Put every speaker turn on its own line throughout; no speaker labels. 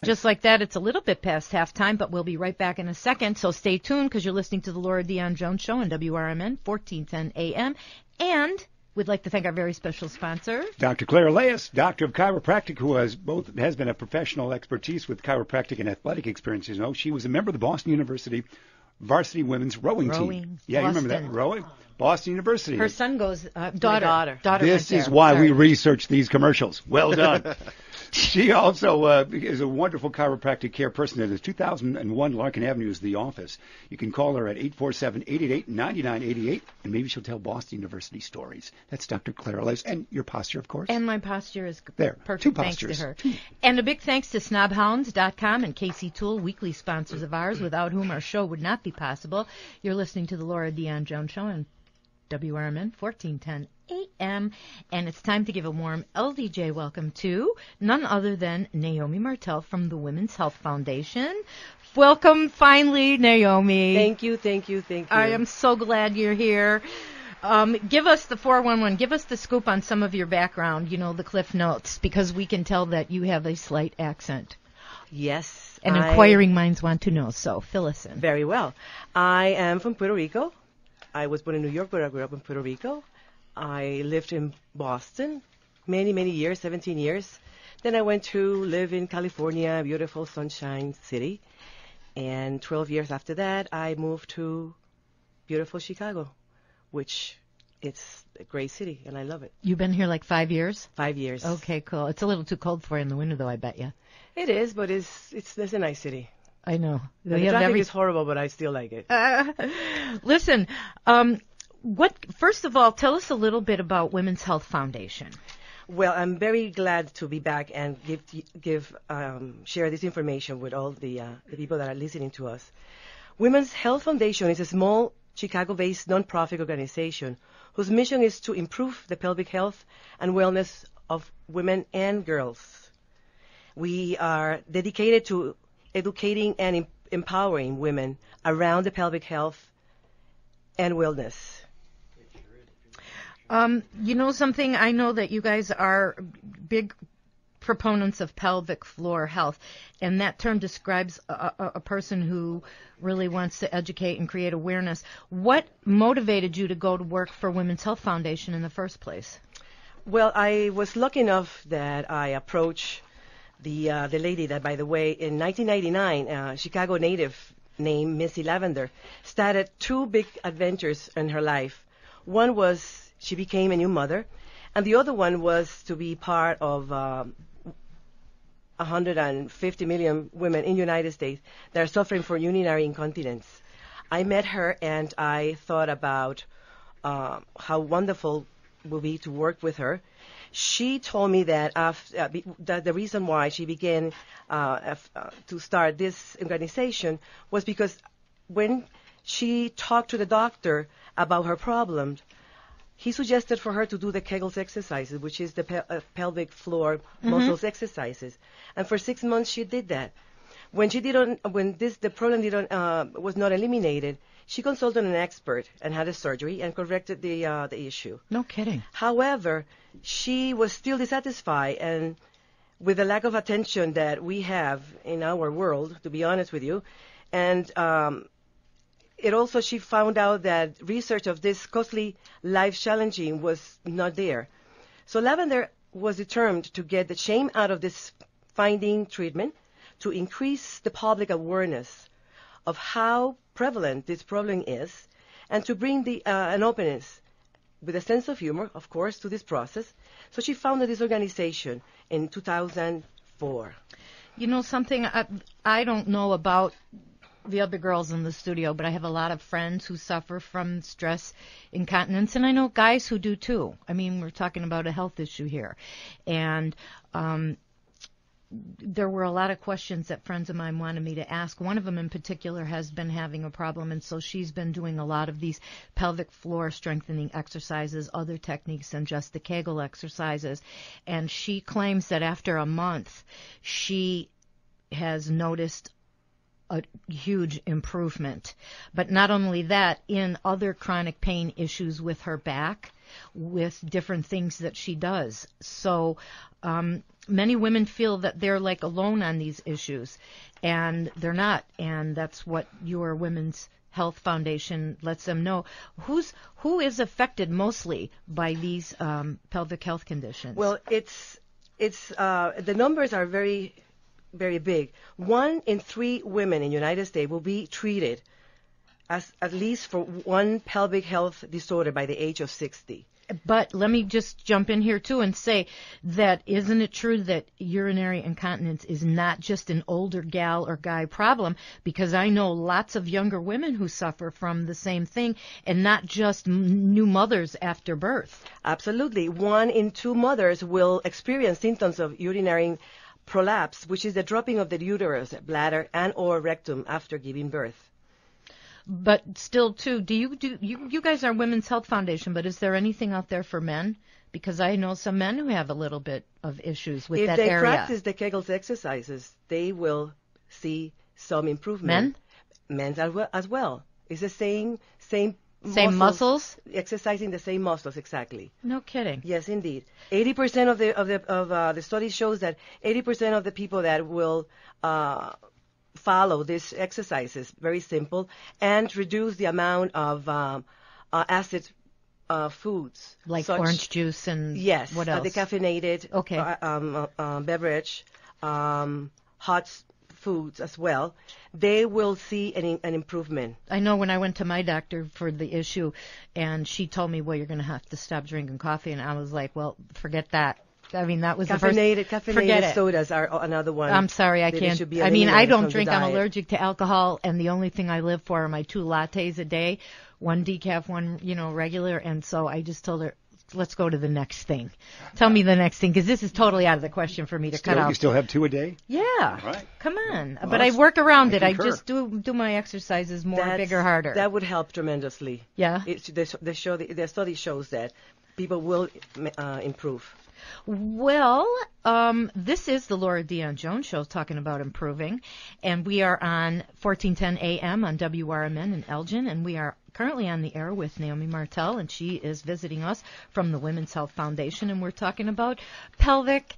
Just like that, it's a little bit past halftime, but we'll be right back in a second. So stay tuned because you're listening to the Laura Dion Jones Show on WRMN 1410 AM. And we'd like to thank our very special sponsor,
Dr. Clara Leyes, doctor of chiropractic, who has been a professional expertise with chiropractic and athletic experiences. You know, she was a member of the Boston University varsity women's rowing team. Yeah,
Boston.
you remember that? Rowing? Boston University.
Her son goes, daughter.
This is why we research these commercials. Well done. She also is a wonderful chiropractic care person. At 2001 Larkin Avenue is the office. You can call her at 847-888-9988, and maybe she'll tell Boston University stories. That's Dr. Clara Leyes. And your posture, of course.
And my posture is
there.
Perfect.
Two postures.
Thanks to her. And a big thanks to snobhounds.com and Casey Toole, weekly sponsors of ours, without whom our show would not be possible. You're listening to the Laura Dion Jones Show on WRMN 1410 AM, and it's time to give a warm LDJ welcome to none other than Naomi Martel from the Women's Health Foundation. Welcome, finally, Naomi.
Thank you.
I am so glad you're here. Give us the 411. Give us the scoop on some of your background, the Cliff Notes, because we can tell that you have a slight accent.
Yes.
And inquiring minds want to know, so fill us in.
Very well. I am from Puerto Rico. I was born in New York, but I grew up in Puerto Rico. I lived in Boston many, many years, 17 years. Then I went to live in California, beautiful Sunshine City. And 12 years after that, I moved to beautiful Chicago, which it's a great city, and I love it.
You've been here like 5 years?
5 years.
Okay, cool. It's a little too cold for you in the winter, though, I bet you.
It is, but it's a nice city.
I know.
The traffic is horrible, but I still like it.
Listen, first of all, tell us a little bit about Women's Health Foundation.
Well, I'm very glad to be back and share this information with all the people that are listening to us. Women's Health Foundation is a small Chicago-based nonprofit organization whose mission is to improve the pelvic health and wellness of women and girls. We are dedicated to educating and empowering women around the pelvic health and wellness.
Something, I know that you guys are big proponents of pelvic floor health, and that term describes a person who really wants to educate and create awareness. What motivated you to go to work for Women's Health Foundation in the first place?
Well, I was lucky enough that I approached the lady that, by the way, in 1999, Chicago native named Missy Lavender started two big adventures in her life. One was she became a new mother, and the other one was to be part of 150 million women in the United States that are suffering from urinary incontinence. I met her, and I thought about how wonderful it would be to work with her. She told me that that the reason why she began to start this organization was because when she talked to the doctor about her problem, he suggested for her to do the Kegels exercises, which is the pelvic floor muscles exercises. And for 6 months she did that. When the problem was not eliminated, she consulted an expert and had a surgery and corrected the issue.
No kidding.
However, she was still dissatisfied, and with the lack of attention that we have in our world, to be honest with you, and she found out that research of this costly life challenging was not there. So Lavender was determined to get the shame out of this finding treatment, to increase the public awareness of how prevalent this problem is, and to bring an openness with a sense of humor, of course, to this process. So she founded this organization in 2004.
You know something, I don't know about the other girls in the studio, but I have a lot of friends who suffer from stress incontinence, and I know guys who do too. I mean, we're talking about a health issue here. And there were a lot of questions that friends of mine wanted me to ask. One of them in particular has been having a problem, and so she's been doing a lot of these pelvic floor strengthening exercises, other techniques than just the Kegel exercises. And she claims that after a month, she has noticed a huge improvement. But not only that, in other chronic pain issues with her back, with different things that she does. So many women feel that they're like alone on these issues, and they're not. And that's what your Women's Health Foundation lets them know. Who is affected mostly by these pelvic health conditions?
Well, it's the numbers are very, very big. 1 in 3 women in the United States will be treated as at least for one pelvic health disorder by the age of 60.
But let me just jump in here, too, and say that isn't it true that urinary incontinence is not just an older gal or guy problem? Because I know lots of younger women who suffer from the same thing, and not just new mothers after birth.
Absolutely. 1 in 2 mothers will experience symptoms of urinary prolapse, which is the dropping of the uterus, bladder, and or rectum after giving birth.
But still, too, you guys are Women's Health Foundation, but is there anything out there for men? Because I know some men who have a little bit of issues with that area.
If they practice the Kegels exercises, they will see some improvement. Men as well. It's the same
muscles?
Exercising the same muscles, exactly.
No kidding.
Yes, indeed. 80% of the study shows that 80% of the people that will follow these exercises, very simple, and reduce the amount of acid foods.
Like orange juice and
yes,
what else?
The caffeinated beverage, hot foods as well. They will see an improvement.
I know when I went to my doctor for the issue, and she told me, well, you're going to have to stop drinking coffee, and I was like, well, forget that. I mean, that was
caffeinated sodas are another one.
I'm sorry, I can't. I mean, I don't drink. I'm allergic to alcohol, and the only thing I live for are my 2 lattes a day, 1 decaf, 1 regular. And so I just told her, let's go to the next thing. Tell me the next thing, because this is totally out of the question for me to cut out.
You still have 2 a day?
Yeah.
Right.
Come on.
Well,
but I work around it. I
concur.
just do my exercises more, bigger, harder.
That would help tremendously.
Yeah.
The study shows that people will improve.
Well, this is the Laura Dion Jones Show talking about improving, and we are on 1410 AM on WRMN in Elgin, and we are currently on the air with Naomi Martel, and she is visiting us from the Women's Health Foundation, and we're talking about pelvic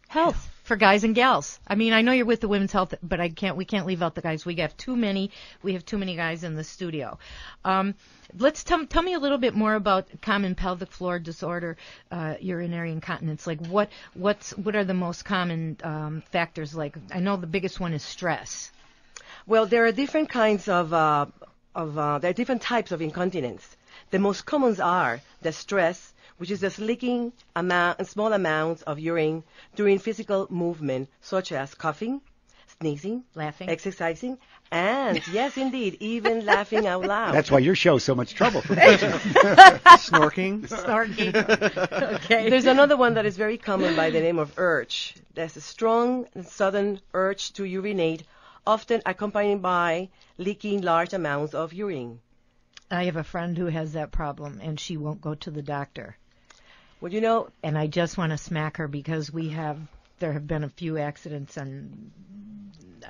health for guys and gals. I mean, I know you're with the Women's Health, but we can't leave out the guys. We have too many guys in the studio. Let's tell me a little bit more about common pelvic floor disorder, urinary incontinence. Like what are the most common factors? Like I know the biggest one is stress.
Well, there are different kinds there are different types of incontinence. The most common are the stress, which is just leaking small amounts of urine during physical movement, such as coughing, sneezing,
laughing,
exercising, and yes, indeed, even laughing out loud.
That's why your show's so much trouble for me.
Snorking.
Okay.
There's another one that is very common by the name of urge. There's a strong and sudden urge to urinate, often accompanied by leaking large amounts of urine.
I have a friend who has that problem, and she won't go to the doctor.
Well,
and I just want to smack her because there have been a few accidents, and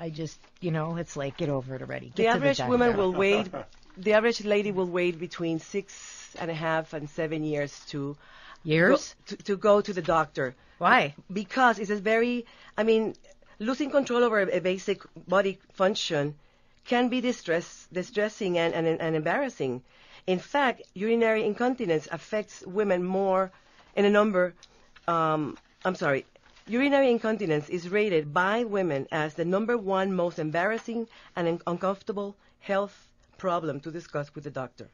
I just, it's like, get over it already.
The average the average lady will wait between 6.5 and 7 years to go to the doctor.
Why?
Because it's losing control over a basic body function can be distressing and embarrassing. In fact, urinary incontinence affects women more in a number. Urinary incontinence is rated by women as the number 1 most embarrassing and uncomfortable health problem to discuss with the doctor.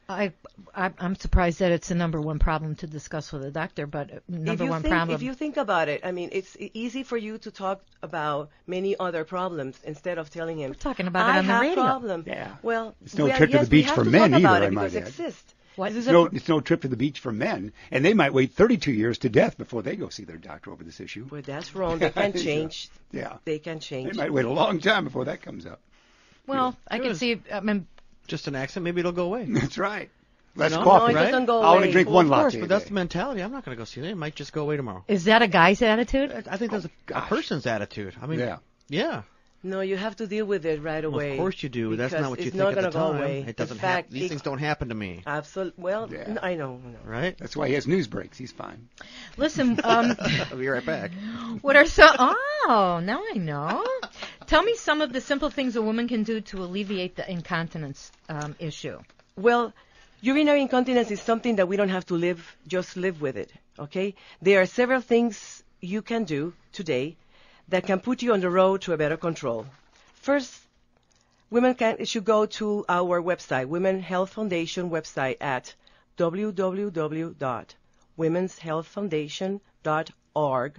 I'm surprised that it's the number 1 problem to discuss with a doctor, but number 1 problem.
If you think about it, it's easy for you to talk about many other problems instead of telling him.
We're talking about it on the radio.
I have a problem.
Yeah.
Well,
it's no trip to the beach for men either, I might add. It's no trip to the beach for men, and they might wait 32 years to death before they go see their doctor over this issue.
Well, that's wrong. They can change.
Yeah.
They can change.
They might wait a long time before that comes up.
Well, I can see.
Just an accident. Maybe it'll go away.
That's right. Less
No,
coffee.
No, it doesn't go
I only
away.
drink
Well,
one
of course,
latte.
but
a
that's
day.
the mentality. I'm not going to go see that. It might just go away tomorrow.
Is that a guy's attitude?
I think that's a
gosh.
person's attitude. I mean,
Yeah.
yeah.
No, you have to deal with it right
Well,
away.
of course you do. That's
because
not what you
it's
think
not
at the
gonna go
time.
away.
It
In
doesn't
fact,
happen. These things don't happen to me,
Absolutely. Well,
Yeah.
I know.
right?
That's why he has news breaks. He's fine.
Listen,
I'll be right back.
what are some? Oh, now I know. Tell me some of the simple things a woman can do to alleviate the incontinence issue.
Well, urinary incontinence is something that we don't have to just live with it, okay? There are several things you can do today that can put you on the road to a better control. First, women should go to our website, Women Health Foundation website at www.womenshealthfoundation.org.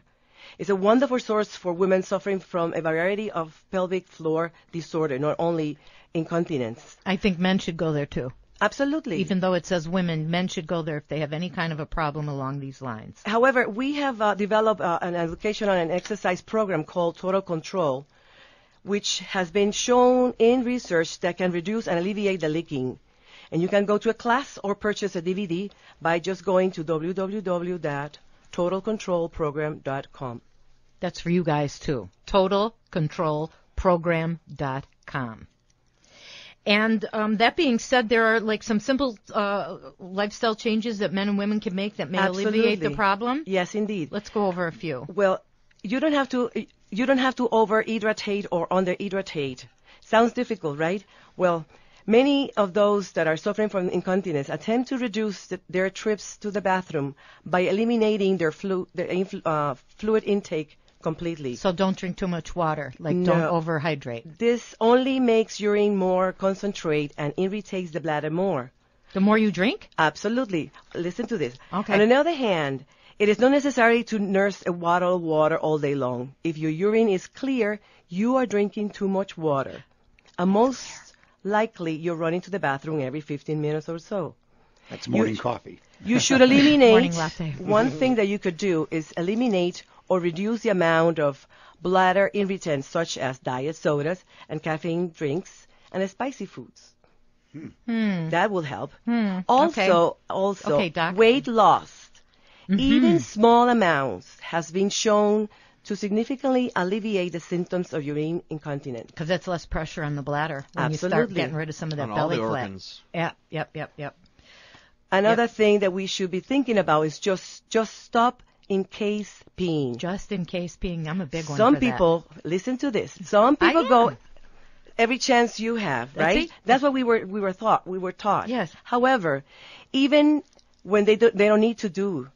It's a wonderful source for women suffering from a variety of pelvic floor disorder, not only incontinence.
I think men should go there too.
Absolutely.
Even though it says women, men should go there if they have any kind of a problem along these lines.
However, we have developed an educational and exercise program called Total Control, which has been shown in research that can reduce and alleviate the leaking. And you can go to a class or purchase a DVD by just going to www.totalcontrolprogram.com.
That's for you guys too. TotalControlProgram.com. And that being said, there are like some simple lifestyle changes that men and women can make that may alleviate the
Absolutely.
problem.
Yes, indeed.
Let's go over a few.
Well, you don't have to overhydrate or underhydrate. Sounds difficult, right? Well, many of those that are suffering from incontinence attempt to reduce their trips to the bathroom by eliminating their fluid intake completely.
So don't drink too much water. Like
No.
don't overhydrate.
This only makes urine more concentrate and irritates the bladder more.
The more you drink?
Absolutely. Listen to this.
Okay.
On the other hand, it is not necessary to nurse a bottle of water all day long. If your urine is clear, you are drinking too much water. And most likely, you're running to the bathroom every 15 minutes or so.
That's morning coffee.
You should eliminate,
Morning latte.
one thing that you could do is eliminate or reduce the amount of bladder irritants such as diet sodas and caffeine drinks and spicy foods. That will help. Also,
Okay, Doc.
weight loss, even small amounts, has been shown to significantly alleviate the symptoms of urine incontinence.
Because that's less pressure on the bladder when you start
Absolutely.
getting rid of some of that
On all
belly
the
fat.
organs.
Yep.
Another thing that we should be thinking about is just stop in case peeing.
Just in case peeing. I'm a big one
Some
for that.
people, listen to this. Some people
am.
go every chance you have,
That's
right?
it.
That's what we were taught.
Yes.
However, even when they don't need to do,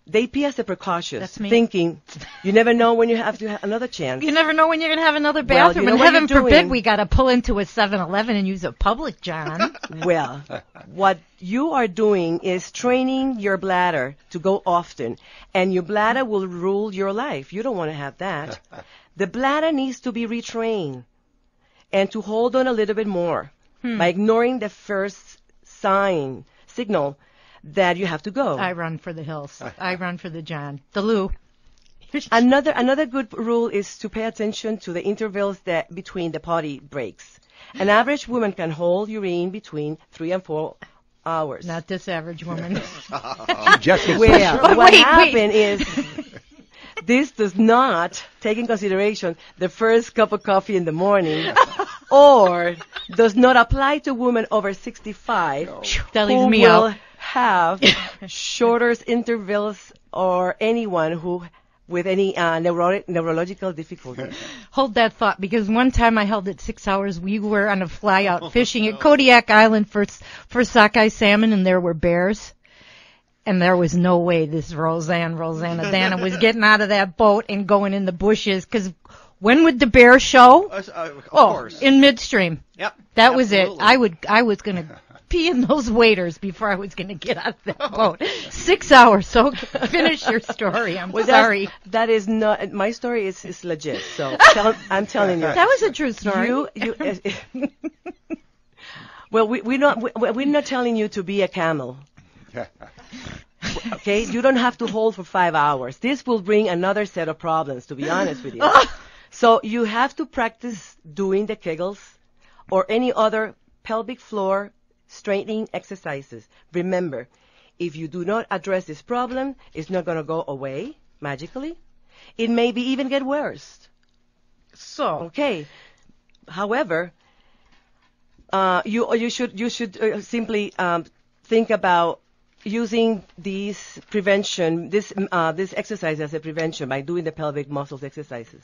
they pee as a precaution,
That's me.
thinking you never know when you have to have another chance.
You never know when you're going to have another
Well,
bathroom.
you know
and
what
heaven
you're
forbid
doing.
we got to pull into a 7-Eleven and use a public, John.
Well, what you are doing is training your bladder to go often, and your bladder will rule your life. You don't want to have that. The bladder needs to be retrained and to hold on a little bit more by ignoring the first signal that you have to go.
I run for the hills. I run for the John. The Lou.
Another good rule is to pay attention to the intervals that between the potty breaks. An average woman can hold urine between 3 and 4 hours.
Not this average woman.
Just gets
Well,
But
what
wait.
happened is this does not take in consideration the first cup of coffee in the morning or does not apply to women over 65
That leaves
who
me
will
out.
have shorter intervals or anyone who with any neurological difficulties.
Hold that thought, because one time I held it 6 hours. We were on a fly out fishing at Kodiak Island for sockeye salmon, and there were bears. And there was no way this Rosanna Dana was getting out of that boat and going in the bushes, because when would the bear show?
Of course.
In midstream.
Yep.
That was it.
Absolutely.
I was going to pee in those waders before I was going to get out of that boat. 6 hours. So finish your story. I'm sorry.
That is not my story. Is legit. So I'm telling you.
That was a true story.
Well, we're not telling you to be a camel. Okay, you don't have to hold for 5 hours. This will bring another set of problems, to be honest with you. So you have to practice doing the Kegels or any other pelvic floor straightening exercises. Remember, if you do not address this problem, it's not going to go away magically. It may be even get worse.
So,
Okay. However, you should simply think about using this exercise as a prevention by doing the pelvic muscles exercises.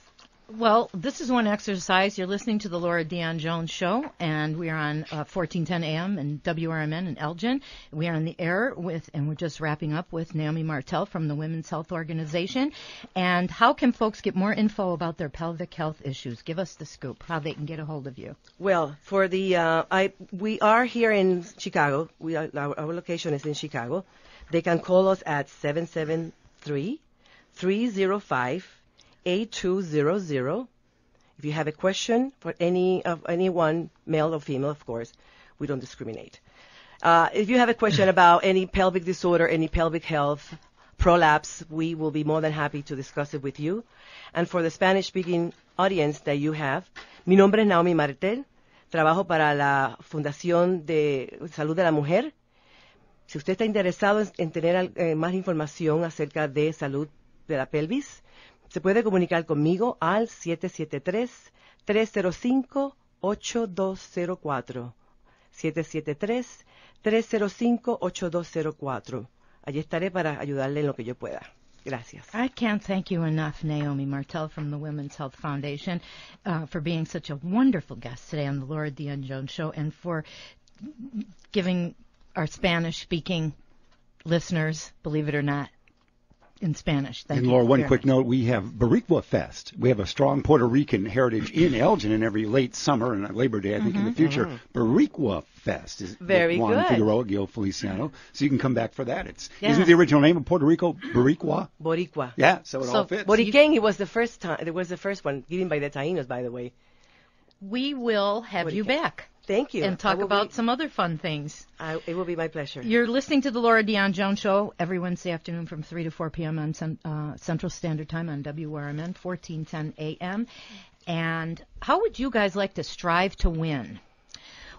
well, this is one exercise. You're listening to the Laura Dion Jones Show, and we are on 1410 AM and WRMN in Elgin. We are on the air and we're just wrapping up with Naomi Martel from the Women's Health Organization. And how can folks get more info about their pelvic health issues? Give us the scoop, how they can get a hold of you.
Well, for the we are here in Chicago. Our location is in Chicago. They can call us at 773-305-8200. If you have a question for anyone, male or female, of course, we don't discriminate. If you have a question about any pelvic disorder, any pelvic health, prolapse, we will be more than happy to discuss it with you. And for the Spanish-speaking audience that you have, mi nombre es Naomi Martel. Trabajo para la Fundación de Salud de la Mujer. Si usted está interesado en tener más información acerca de salud de la pelvis, se puede comunicar conmigo al 773-305-8204. 773-305-8204. Allí estaré para ayudarle en lo que yo pueda. Gracias.
I can't thank you enough, Naomi Martel from the Women's Health Foundation, for being such a wonderful guest today on the Laura Dion Jones Show, and for giving our Spanish-speaking listeners, believe it or not, in Spanish. Thank
And
you
Laura, one
very
quick
much.
note, we have Boricua Fest. We have a strong Puerto Rican heritage in Elgin, and every late summer and Labor Day, I think in the future, Boricua Fest is
Very
Juan
good.
Figueroa, Gil Feliciano. So you can come back for that.
Yeah.
Isn't the original name of Puerto Rico Boricua?
Boricua.
Yeah, so it all fits.
Boriquén, it was the first time. It was the first one given by the Taínos, by the way.
We will have you
Boriquén.
back
Thank you.
and talk about some other fun things.
It will be my pleasure.
You're listening to the Laura Dion Jones Show every Wednesday afternoon from 3 to 4 p.m. on Central Standard Time on WRMN, 1410 a.m. And how would you guys like to strive to win?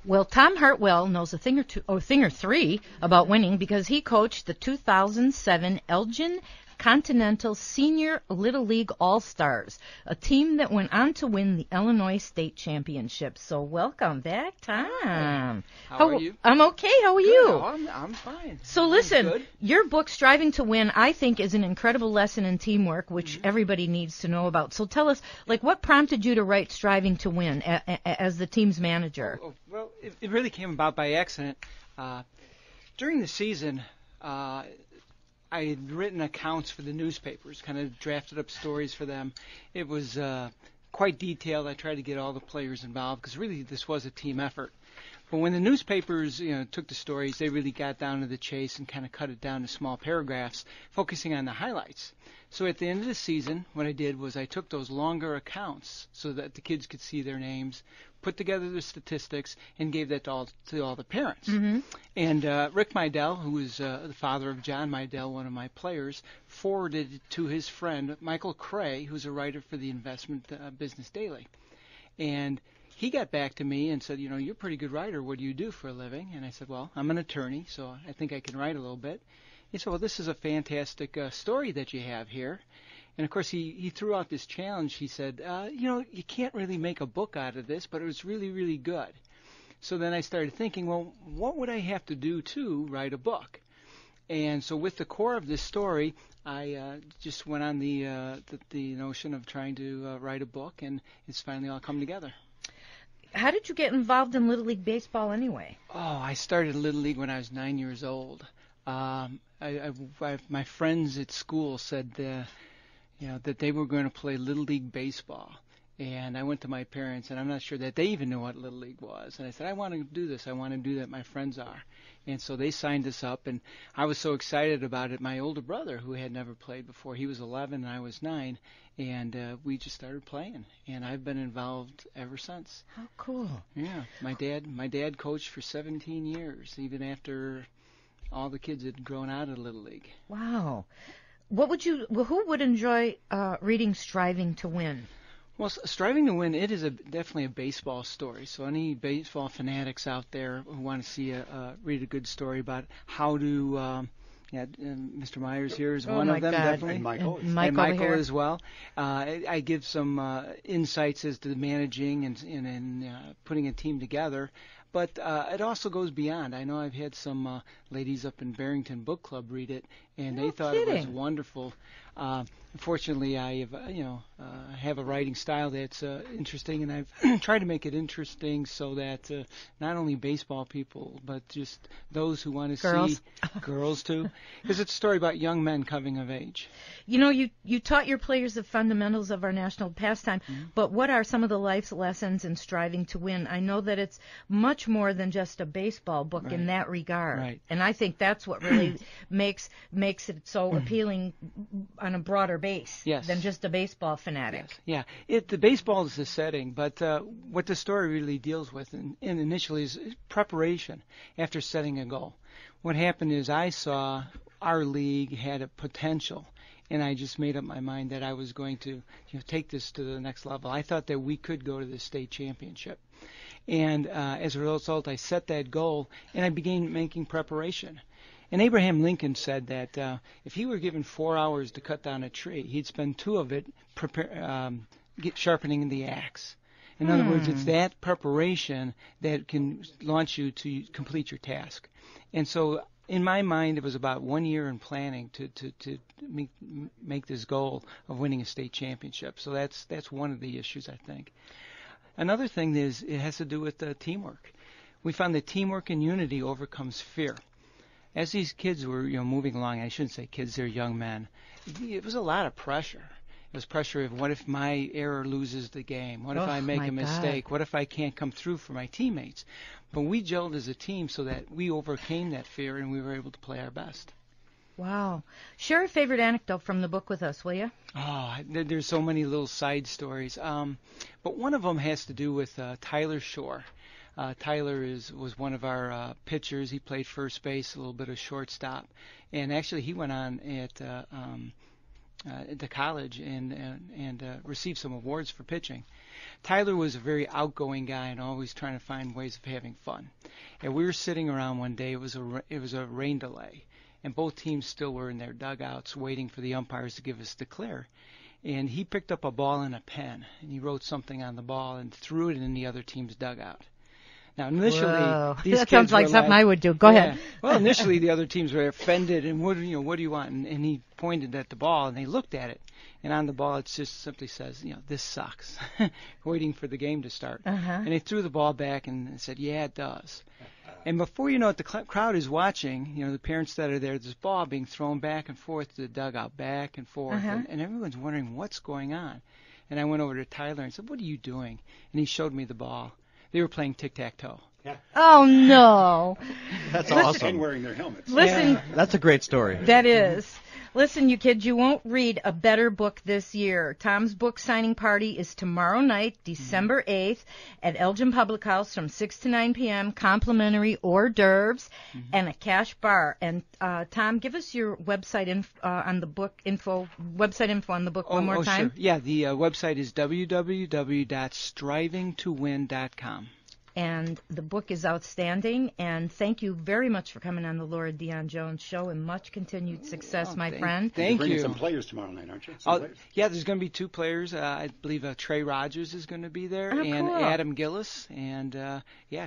Well, Tom Hartwell knows a thing or three about winning because he coached the 2007 Elgin Continental Senior Little League All-Stars, a team that went on to win the Illinois State Championship. So welcome back, Tom.
How are you?
I'm okay. How are you?
Oh, I'm fine.
So
I'm
listen,
good.
your book, Striving to Win, I think is an incredible lesson in teamwork, which everybody needs to know about. So tell us, what prompted you to write Striving to Win as the team's manager?
Oh, well, it really came about by accident. During the season, I had written accounts for the newspapers, kind of drafted up stories for them. It was quite detailed. I tried to get all the players involved because really this was a team effort. But when the newspapers, took the stories, they really got down to the chase and kind of cut it down to small paragraphs, focusing on the highlights. So at the end of the season, what I did was I took those longer accounts so that the kids could see their names, put together the statistics, and gave that to all the parents.
Mm-hmm.
And Rick Meidel, who is the father of John Meidel, one of my players, forwarded it to his friend Michael Cray, who's a writer for the Investment Business Daily. And he got back to me and said, you're a pretty good writer. What do you do for a living? And I said, well, I'm an attorney, so I think I can write a little bit. He said, well, this is a fantastic story that you have here. And, of course, he threw out this challenge. He said, you can't really make a book out of this, but it was really, really good. So then I started thinking, well, what would I have to do to write a book? And so with the core of this story, I just went on the notion of trying to write a book, and it's finally all come together.
How did you get involved in Little League Baseball anyway?
Oh, I started Little League when I was 9 years old. My friends at school said that they were going to play Little League Baseball. And I went to my parents, and I'm not sure that they even knew what Little League was. And I said, I want to do this. I want to do that. My friends are. And so they signed us up, and I was so excited about it. My older brother, who had never played before, he was 11 and I was 9, and we just started playing. And I've been involved ever since.
How cool.
Yeah. My dad coached for 17 years, even after all the kids had grown out of Little League.
Wow. Who would enjoy reading Striving to Win?
Well, Striving to Win, it is definitely a baseball story. So any baseball fanatics out there who want to see read a good story about how to, Mr. Myers here is one of them,
God.
definitely.
And Michael.
And Michael here.
as well. I give some insights as to managing and putting a team together. But it also goes beyond. I know I've had some ladies up in Barrington Book Club read it, and they thought it was wonderful. Unfortunately, I have a writing style that's interesting, and I've tried to make it interesting so that not only baseball people, but just those who want to see girls too, because it's a story about young men coming of age.
You know, you taught your players the fundamentals of our national pastime, but what are some of the life's lessons in striving to win? I know that it's much more than just a baseball book in that regard,
Right.
and I think that's what really makes it so appealing on a broader base than just a baseball fanatic.
Yes. Yeah, the baseball is the setting, but what the story really deals with initially is preparation after setting a goal. What happened is I saw our league had a potential, and I just made up my mind that I was going to take this to the next level. I thought that we could go to the state championship. And as a result, I set that goal, and I began making preparation. And Abraham Lincoln said that if he were given 4 hours to cut down a tree, he'd spend 2 of it sharpening the axe. In other words, it's that preparation that can launch you to complete your task. And so in my mind, it was about 1 year in planning to make this goal of winning a state championship. So that's one of the issues, I think. Another thing is it has to do with teamwork. We found that teamwork and unity overcomes fear. As these kids were moving along, I shouldn't say kids, they're young men, it was a lot of pressure. It was pressure of what if my error loses the game? What if I make a mistake?
God.
What if I can't come through for my teammates? But we gelled as a team so that we overcame that fear and we were able to play our best.
Wow. Share a favorite anecdote from the book with us, will you?
Oh, there's so many little side stories. But one of them has to do with Tyler Shore. Tyler was one of our pitchers. He played first base, a little bit of shortstop, and actually he went on at the college and received some awards for pitching. Tyler was a very outgoing guy and always trying to find ways of having fun. And we were sitting around one day. It was a rain delay, and both teams still were in their dugouts waiting for the umpires to give us the clear. And he picked up a ball and a pen, and he wrote something on the ball and threw it in the other team's dugout. Now, initially, these
that
kids
sounds like
were
something I would do. Go ahead.
Well, initially, the other teams were offended, and what do you want? And he pointed at the ball, and they looked at it, and on the ball it just simply says, this sucks, waiting for the game to start. And they threw the ball back and said, yeah, it does. And before you know it, the crowd is watching, the parents that are there, this ball being thrown back and forth to the dugout, back and forth, and everyone's wondering what's going on. And I went over to Tyler and said, what are you doing? And he showed me the ball. They were playing tic-tac-toe.
Oh, no.
That's
And
awesome.
wearing their helmets.
Listen,
That's a great story.
that is. Listen, you kids, you won't read a better book this year. Tom's book signing party is tomorrow night, December 8th, at Elgin Public House from 6 to 9 p.m., complimentary hors d'oeuvres, and a cash bar. And, Tom, give us your website on the book website info on the book one more time.
Sure. Yeah, the website is www.strivingtowin.com.
And the book is outstanding. And thank you very much for coming on the Laura Dion Jones Show, and much continued success, my friend.
You're
Thank
bringing
you.
some players tomorrow night, aren't you?
Yeah, there's going to be 2 players. I believe Trey Rogers is going to be there,
Oh,
and
cool.
Adam Gillis. And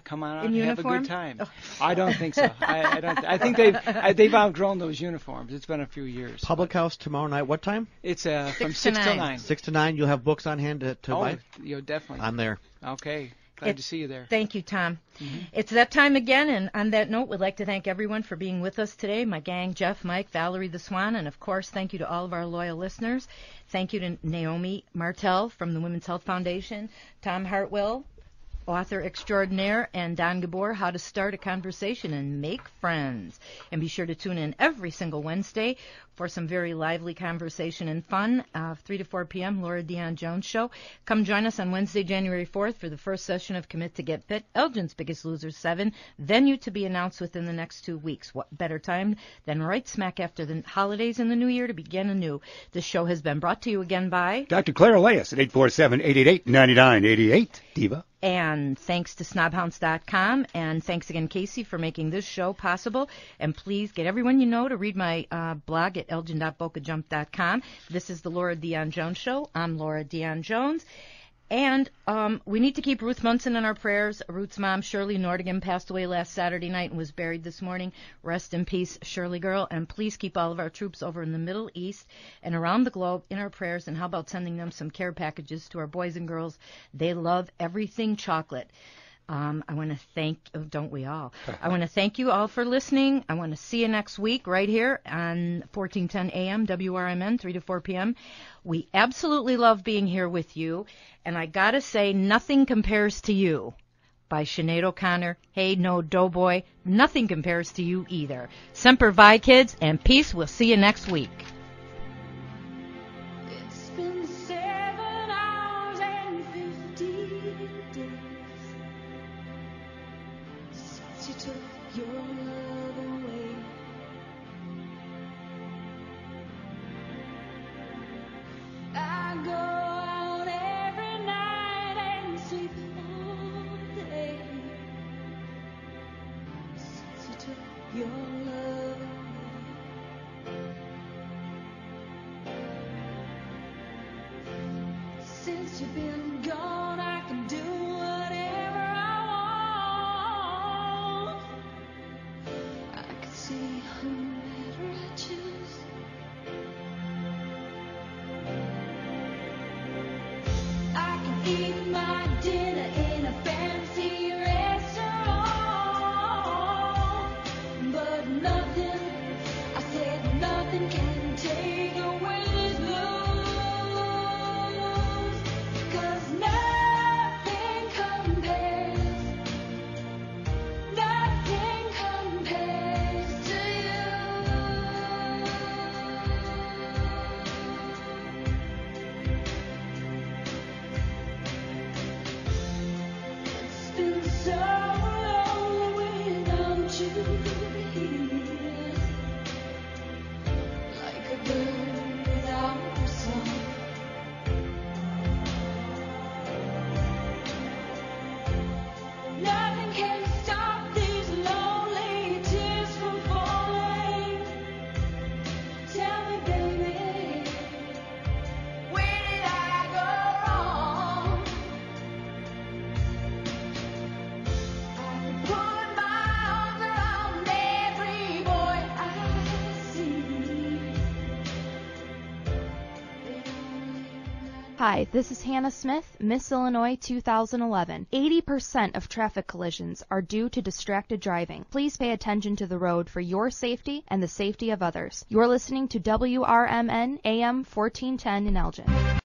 come on out
In
and have a
uniform?
good time.
Oh.
I don't think so. I don't. I think they've outgrown those uniforms. It's been a few years.
Public House tomorrow night. What time?
It's from
6 to
6 till
9.
9.
6 to 9. You'll have books on hand to buy?
Definitely.
I'm there.
Okay. Glad to see you there.
Thank you, Tom. It's that time again, and on that note, we'd like to thank everyone for being with us today. My gang, Jeff, Mike, Valerie the Swan, and of course, thank you to all of our loyal listeners. Thank you to Naomi Martell from the Women's Health Foundation, Tom Hartwell, author extraordinaire, and Don Gabor, How to Start a Conversation and Make Friends. And be sure to tune in every single Wednesday for some very lively conversation and fun. 3 to 4 p.m., Laura Dion Jones Show. Come join us on Wednesday, January 4th for the first session of Commit to Get Fit, Elgin's Biggest Losers 7, venue to be announced within the next 2 weeks. What better time than right smack after the holidays and the new year to begin anew. This show has been brought to you again by
Dr. Clara Leyes at 847-888-9988. Diva.
And thanks to snobhounds.com, and thanks again, Casey, for making this show possible. And please get everyone you know to read my blog at elgin.bocajump.com. This is the Laura Dion Jones Show. I'm Laura Dion Jones. And we need to keep Ruth Munson in our prayers. Ruth's mom, Shirley Nordigan, passed away last Saturday night and was buried this morning. Rest in peace, Shirley girl. And please keep all of our troops over in the Middle East and around the globe in our prayers. And how about sending them some care packages to our boys and girls? They love everything chocolate. I want to thank, don't we all? I want to thank you all for listening. I want to see you next week right here on 1410 AM, WRMN, 3 to 4 p.m. We absolutely love being here with you. And I got to say, Nothing Compares to You by Sinead O'Connor. Hey, no, doughboy, nothing compares to you either. Semper Fi, kids, and peace. We'll see you next week.
It's been 7 hours and 50 days since you took your love away. I go out every night and sleep all day since you took your love away. Since you've been gone, I can do whatever I want. I can see whomever I choose. I can eat my dinner in a fancy restaurant, but nothing, I said nothing can take away this blues, 'cause nothing compares to you. It's been so long without you here, like a bird without a song. Nothing can stop these lonely tears from falling. Tell me, baby, where did I go wrong? I put my arms around every boy I see.
Hi, this is Hannah Smith, Miss Illinois 2011. 80% of traffic collisions are due to distracted driving. Please pay attention to the road for your safety and the safety of others. You're listening to WRMN AM 1410 in Elgin.